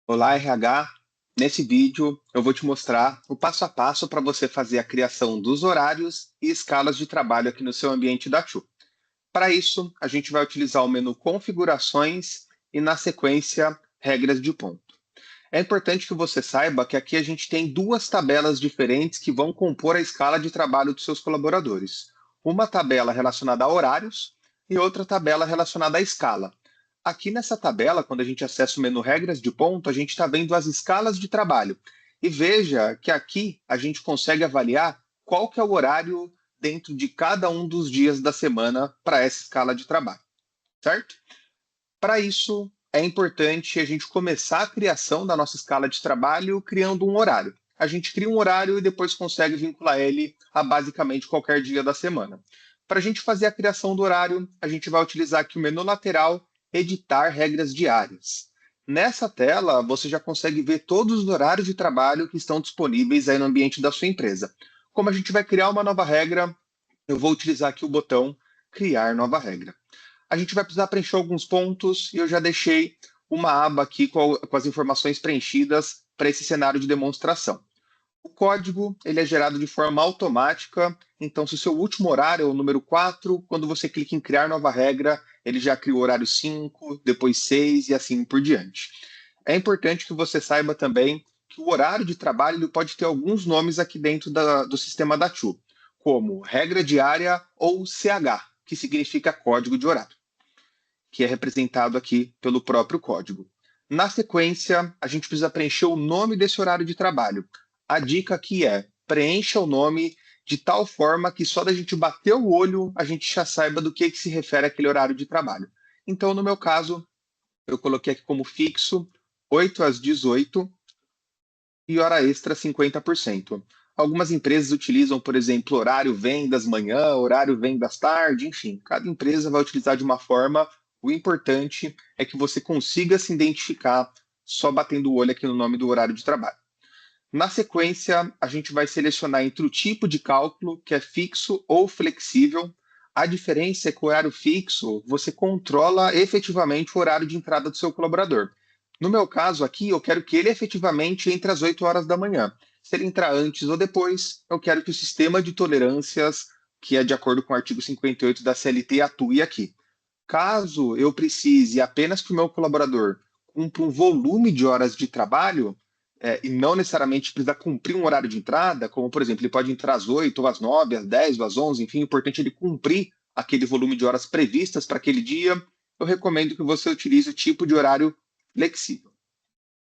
Olá, RH. Nesse vídeo, eu vou te mostrar o passo a passo para você fazer a criação dos horários e escalas de trabalho aqui no seu ambiente da TU. Para isso, a gente vai utilizar o menu Configurações e, na sequência, Regras de ponto. É importante que você saiba que aqui a gente tem duas tabelas diferentes que vão compor a escala de trabalho dos seus colaboradores. Uma tabela relacionada a horários e outra tabela relacionada à escala. Aqui nessa tabela, quando a gente acessa o menu Regras de ponto, a gente está vendo as escalas de trabalho. E veja que aqui a gente consegue avaliar qual que é o horário dentro de cada um dos dias da semana para essa escala de trabalho, certo? Para isso, é importante a gente começar a criação da nossa escala de trabalho criando um horário. A gente cria um horário e depois consegue vincular ele a basicamente qualquer dia da semana. Para a gente fazer a criação do horário, a gente vai utilizar aqui o menu lateral, editar regras diárias. Nessa tela, você já consegue ver todos os horários de trabalho que estão disponíveis aí no ambiente da sua empresa. Como a gente vai criar uma nova regra, eu vou utilizar aqui o botão Criar Nova Regra. A gente vai precisar preencher alguns pontos e eu já deixei uma aba aqui com as informações preenchidas para esse cenário de demonstração. O código ele é gerado de forma automática, então se o seu último horário é o número 4, quando você clica em criar nova regra, ele já cria o horário 5, depois 6 e assim por diante. É importante que você saiba também que o horário de trabalho ele pode ter alguns nomes aqui dentro do sistema da TU, como regra diária ou CH, que significa código de horário, que é representado aqui pelo próprio código. Na sequência, a gente precisa preencher o nome desse horário de trabalho. A dica aqui é preencha o nome de tal forma que só da gente bater o olho a gente já saiba do que se refere aquele horário de trabalho. Então, no meu caso, eu coloquei aqui como fixo 8 às 18 e hora extra 50%. Algumas empresas utilizam, por exemplo, horário vendas manhã, horário vendas tarde, enfim, cada empresa vai utilizar de uma forma. O importante é que você consiga se identificar só batendo o olho aqui no nome do horário de trabalho. Na sequência, a gente vai selecionar entre o tipo de cálculo, que é fixo ou flexível. A diferença é que o horário fixo, você controla efetivamente o horário de entrada do seu colaborador. No meu caso aqui, eu quero que ele efetivamente entre às 8 horas da manhã. Se ele entrar antes ou depois, eu quero que o sistema de tolerâncias, que é de acordo com o artigo 58 da CLT, atue aqui. Caso eu precise apenas que o meu colaborador cumpra um volume de horas de trabalho, e não necessariamente precisa cumprir um horário de entrada, como, por exemplo, ele pode entrar às 8, ou às 9, às 10, ou às 11, enfim, o importante é ele cumprir aquele volume de horas previstas para aquele dia, eu recomendo que você utilize o tipo de horário flexível.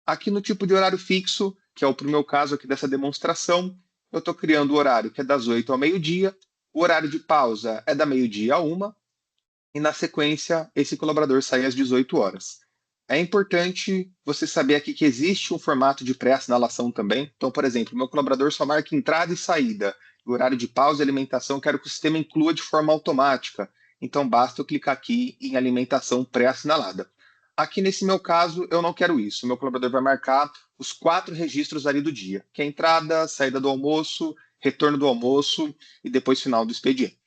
Aqui no tipo de horário fixo, que é o meu caso aqui dessa demonstração, eu estou criando o horário que é das 8 ao meio-dia, o horário de pausa é da meio-dia a 1, e na sequência esse colaborador sai às 18 horas. É importante você saber aqui que existe um formato de pré-assinalação também. Então, por exemplo, meu colaborador só marca entrada e saída. O horário de pausa e alimentação eu quero que o sistema inclua de forma automática. Então, basta eu clicar aqui em alimentação pré-assinalada. Aqui nesse meu caso, eu não quero isso. O meu colaborador vai marcar os 4 registros ali do dia, que é entrada, saída do almoço, retorno do almoço e depois final do expediente.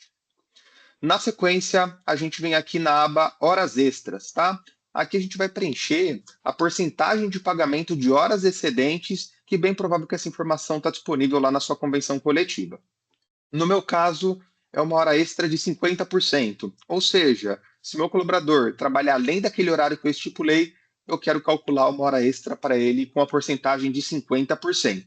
Na sequência, a gente vem aqui na aba Horas Extras, tá? Aqui a gente vai preencher a porcentagem de pagamento de horas excedentes, que bem provável que essa informação está disponível lá na sua convenção coletiva. No meu caso, é uma hora extra de 50%. Ou seja, se meu colaborador trabalhar além daquele horário que eu estipulei, eu quero calcular uma hora extra para ele com a porcentagem de 50%.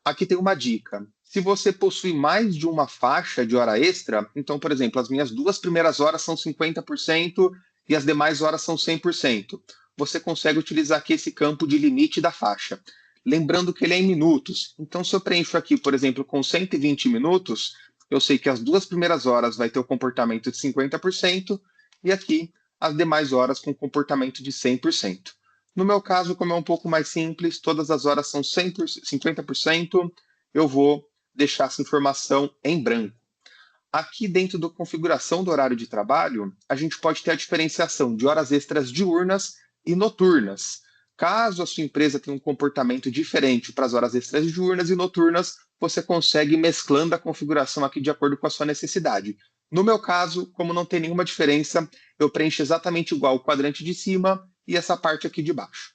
Aqui tem uma dica. Se você possui mais de uma faixa de hora extra, então, por exemplo, as minhas 2 primeiras horas são 50% e as demais horas são 100%. Você consegue utilizar aqui esse campo de limite da faixa. Lembrando que ele é em minutos. Então, se eu preencho aqui, por exemplo, com 120 minutos, eu sei que as 2 primeiras horas vai ter o comportamento de 50% e aqui as demais horas com comportamento de 100%. No meu caso, como é um pouco mais simples, todas as horas são 100%, 50%, eu vou deixar essa informação em branco. Aqui dentro da configuração do horário de trabalho, a gente pode ter a diferenciação de horas extras diurnas e noturnas. Caso a sua empresa tenha um comportamento diferente para as horas extras diurnas e noturnas, você consegue ir mesclando a configuração aqui de acordo com a sua necessidade. No meu caso, como não tem nenhuma diferença, eu preencho exatamente igual o quadrante de cima e essa parte aqui de baixo.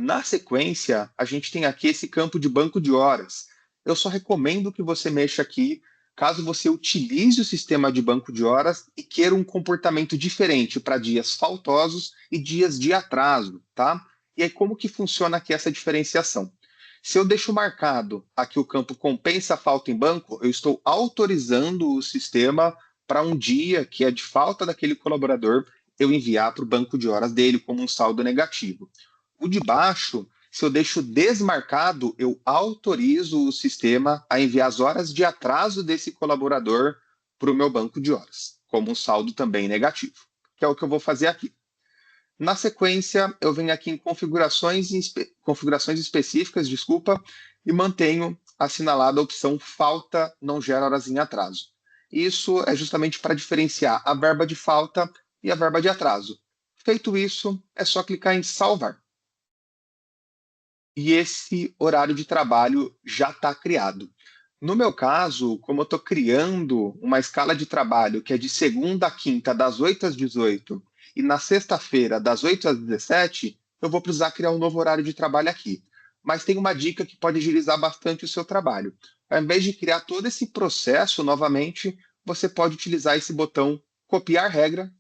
Na sequência, a gente tem aqui esse campo de banco de horas. Eu só recomendo que você mexa aqui caso você utilize o sistema de banco de horas e queira um comportamento diferente para dias faltosos e dias de atraso, tá? E aí, como que funciona aqui essa diferenciação? Se eu deixo marcado aqui o campo compensa a falta em banco, eu estou autorizando o sistema para um dia que é de falta daquele colaborador eu enviar para o banco de horas dele como um saldo negativo. O de baixo, se eu deixo desmarcado, eu autorizo o sistema a enviar as horas de atraso desse colaborador para o meu banco de horas, como um saldo também negativo, que é o que eu vou fazer aqui. Na sequência, eu venho aqui em configurações específicas, desculpa, e mantenho assinalada a opção falta não gera horas em atraso. Isso é justamente para diferenciar a verba de falta e a verba de atraso. Feito isso, é só clicar em salvar. E esse horário de trabalho já está criado. No meu caso, como eu estou criando uma escala de trabalho que é de segunda a quinta, das 8 às 18, e na sexta-feira, das 8 às 17, eu vou precisar criar um novo horário de trabalho aqui. Mas tem uma dica que pode agilizar bastante o seu trabalho. Ao invés de criar todo esse processo novamente, você pode utilizar esse botão copiar regra,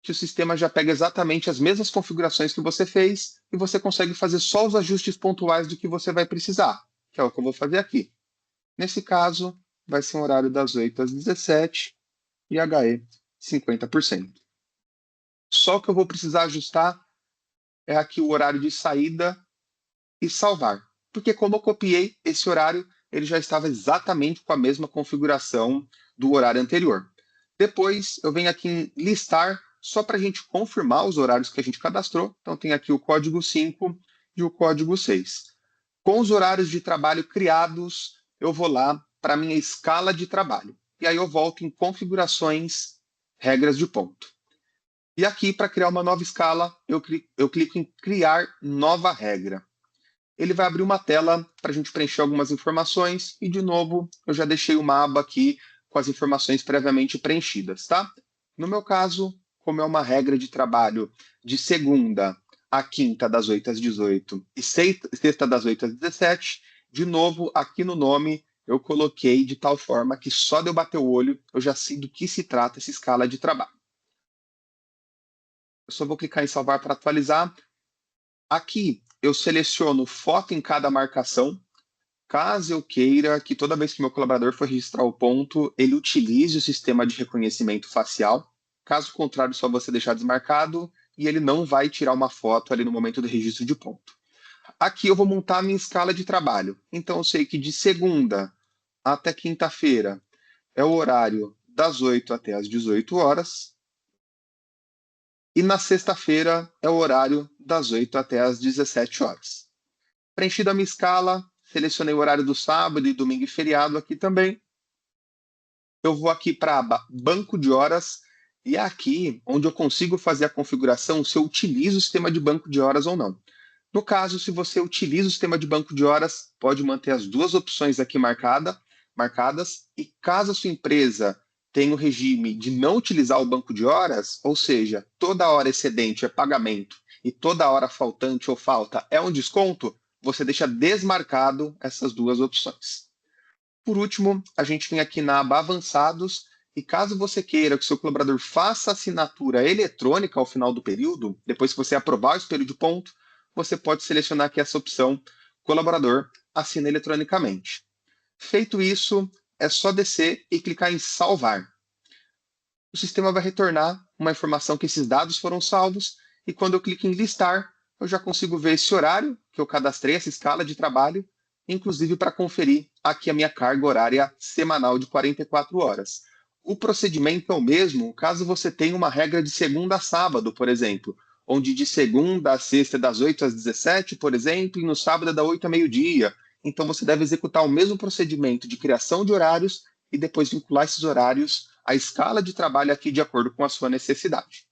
que o sistema já pega exatamente as mesmas configurações que você fez e você consegue fazer só os ajustes pontuais do que você vai precisar, que é o que eu vou fazer aqui. Nesse caso, vai ser um horário das 8 às 17 e HE 50%. Só o que eu vou precisar ajustar é aqui o horário de saída e salvar. Porque como eu copiei esse horário, ele já estava exatamente com a mesma configuração do horário anterior. Depois eu venho aqui em listar, só para a gente confirmar os horários que a gente cadastrou. Então tem aqui o código 5 e o código 6. Com os horários de trabalho criados, eu vou lá para a minha escala de trabalho. E aí eu volto em configurações, regras de ponto. E aqui, para criar uma nova escala, eu clico em criar nova regra. Ele vai abrir uma tela para a gente preencher algumas informações e, de novo, eu já deixei uma aba aqui com as informações previamente preenchidas, tá? No meu caso, como é uma regra de trabalho de segunda a quinta das 8 às 18 e sexta das 8 às 17, de novo, aqui no nome, eu coloquei de tal forma que só de eu bater o olho, eu já sei do que se trata essa escala de trabalho. Eu só vou clicar em salvar para atualizar. Aqui, eu seleciono foto em cada marcação, caso eu queira que toda vez que meu colaborador for registrar o ponto, ele utilize o sistema de reconhecimento facial. Caso contrário, só você deixar desmarcado e ele não vai tirar uma foto ali no momento do registro de ponto. Aqui eu vou montar a minha escala de trabalho. Então eu sei que de segunda até quinta-feira é o horário das 8 até as 18 horas. E na sexta-feira é o horário das 8 até as 17 horas. Preenchida a minha escala, selecionei o horário do sábado e domingo e feriado aqui também. Eu vou aqui para a aba Banco de Horas e é aqui onde eu consigo fazer a configuração se eu utilizo o sistema de banco de horas ou não. No caso, se você utiliza o sistema de banco de horas, pode manter as duas opções aqui marcadas, e caso a sua empresa tenha o regime de não utilizar o banco de horas, ou seja, toda hora excedente é pagamento e toda hora faltante ou falta é um desconto, você deixa desmarcado essas duas opções. Por último, a gente vem aqui na aba Avançados, e caso você queira que o seu colaborador faça assinatura eletrônica ao final do período, depois que você aprovar esse período de ponto, você pode selecionar aqui essa opção Colaborador assina eletronicamente. Feito isso, é só descer e clicar em Salvar. O sistema vai retornar uma informação que esses dados foram salvos, e quando eu clico em Listar, eu já consigo ver esse horário que eu cadastrei, essa escala de trabalho, inclusive para conferir aqui a minha carga horária semanal de 44 horas. O procedimento é o mesmo caso você tenha uma regra de segunda a sábado, por exemplo, onde de segunda a sexta é das 8 às 17, por exemplo, e no sábado é da 8 a meio-dia. Então você deve executar o mesmo procedimento de criação de horários e depois vincular esses horários à escala de trabalho aqui de acordo com a sua necessidade.